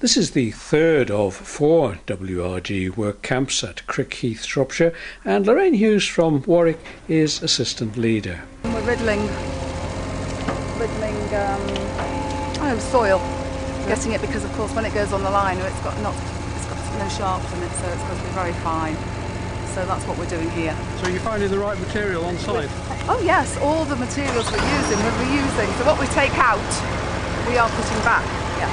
This is the third of 4 WRG work camps at Crickheath, Shropshire, and Lorraine Hughes from Warwick is assistant leader. We're riddling soil, getting it because of course when it goes on the line it's got no shafts in it, so it's going to be very fine. So that's what we're doing here. So you're finding the right material on site? Oh yes, all the materials we're reusing. So what we take out, we are putting back, yes.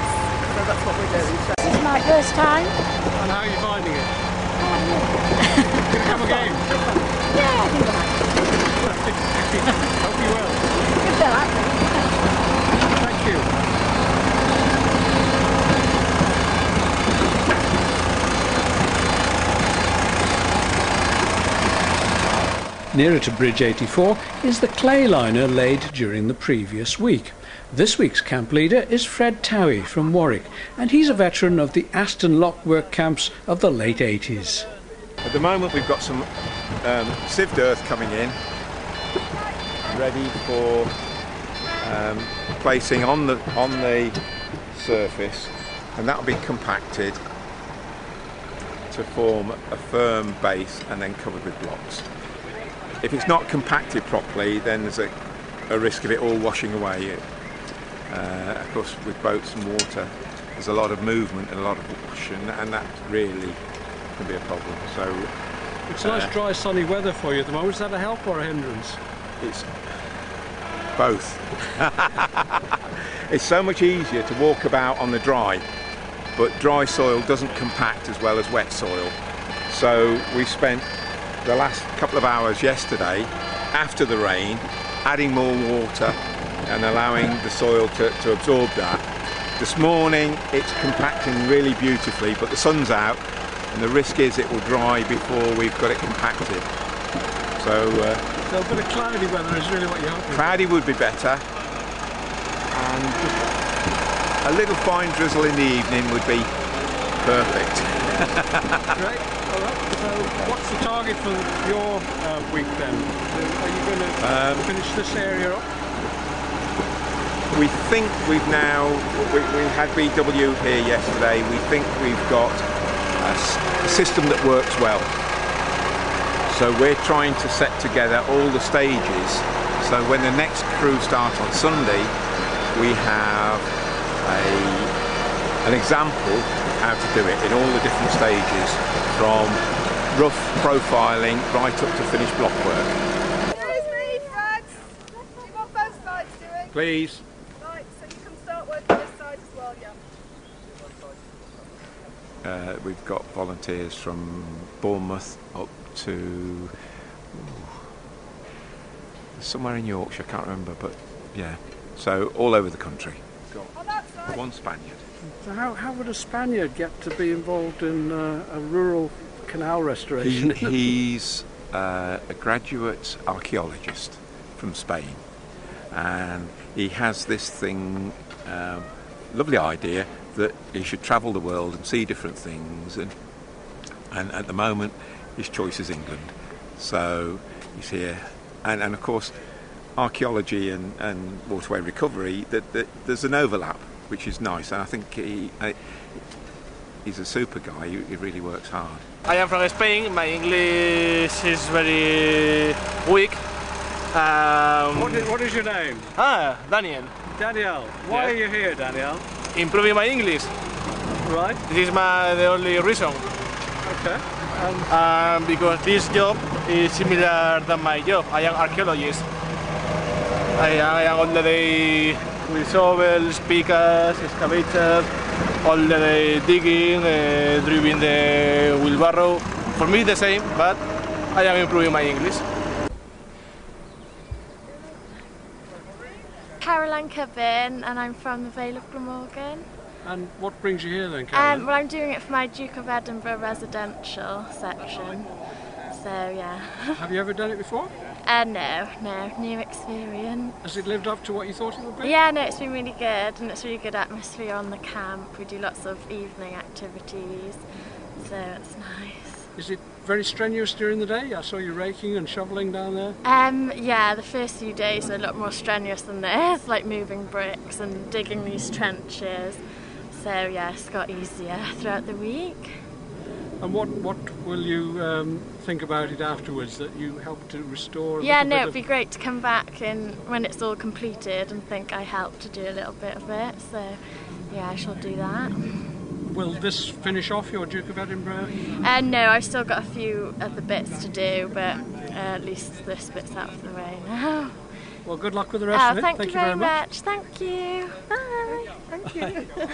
So that's what we're doing. This is my first time. And how are you finding it? Can you come again? Yeah, I think I might. Hope you will. Good luck. Thank you. Nearer to Bridge 84 is the clay liner laid during the previous week. This week's camp leader is Fred Towie from Warwick, and he's a veteran of the Aston Lock work camps of the late 80s. At the moment we've got some sieved earth coming in, ready for placing on the surface, and that will be compacted to form a firm base and then covered with blocks. If it's not compacted properly, then there's a risk of it all washing away. Of course, with boats and water, there's a lot of movement and a lot of wash, and that really can be a problem. So it's nice, dry, sunny weather for you at the moment. Is that a help or a hindrance? It's both. It's so much easier to walk about on the dry, but dry soil doesn't compact as well as wet soil. So we spent the last couple of hours yesterday, after the rain, adding more water and allowing the soil to absorb that. This morning it's compacting really beautifully, but the sun's out and the risk is it will dry before we've got it compacted. So a bit of cloudy weather is really what you're hoping for. Cloudy would be better, and just a little fine drizzle in the evening would be perfect. Great. All right. So what's the target for your week then? Are you going to finish this area up? We think we had BW here yesterday. We think we've got a system that works well. So we're trying to set together all the stages. So when the next crew starts on Sunday, we have an example how to do it in all the different stages, from rough profiling right up to finished block work. Excuse me, Fred. Do you want both sides doing? Please. Right, so you can start working this side as well, yeah. We've got volunteers from Bournemouth up to somewhere in Yorkshire, I can't remember, but yeah, so all over the country. On that side. One Spaniard. So how would a Spaniard get to be involved in a rural canal restoration? He's a graduate archaeologist from Spain, and he has this lovely idea that he should travel the world and see different things, and at the moment his choice is England, so he's here, and of course archaeology and waterway recovery, that there's an overlap, which is nice, and I think he's a super guy. He really works hard. I am from Spain. My English is very weak. What is your name? Daniel. Daniel. Why are you here, Daniel? Improving my English. Right. This is the only reason. Okay. Because this job is similar than my job. I am archaeologist. I am all the day with shovels, pickers, excavators, all the day digging, driving the wheelbarrow. For me the same, but I am improving my English. Caroline Cubbin, and I'm from the Vale of Glamorgan. And what brings you here then, Caroline? Well, I'm doing it for my Duke of Edinburgh residential section. So yeah. Have you ever done it before? No, new experience. Has it lived up to what you thought it would be? Yeah, no, it's been really good, and it's really good atmosphere on the camp. We do lots of evening activities, so it's nice. Is it very strenuous during the day? I saw you raking and shoveling down there. Yeah, the first few days are a lot more strenuous than this, like moving bricks and digging these trenches. So So yeah, it's got easier throughout the week. And what will you think about it afterwards, that you helped to restore? Yeah, no, it'd be great to come back and when it's all completed and think I helped to do a little bit of it. So yeah, I shall do that. Will this finish off your Duke of Edinburgh? No, I've still got a few other bits to do, but at least this bit's out of the way now. Well, good luck with the rest of it. Thank you very much. Thank you. Bye. Thank you.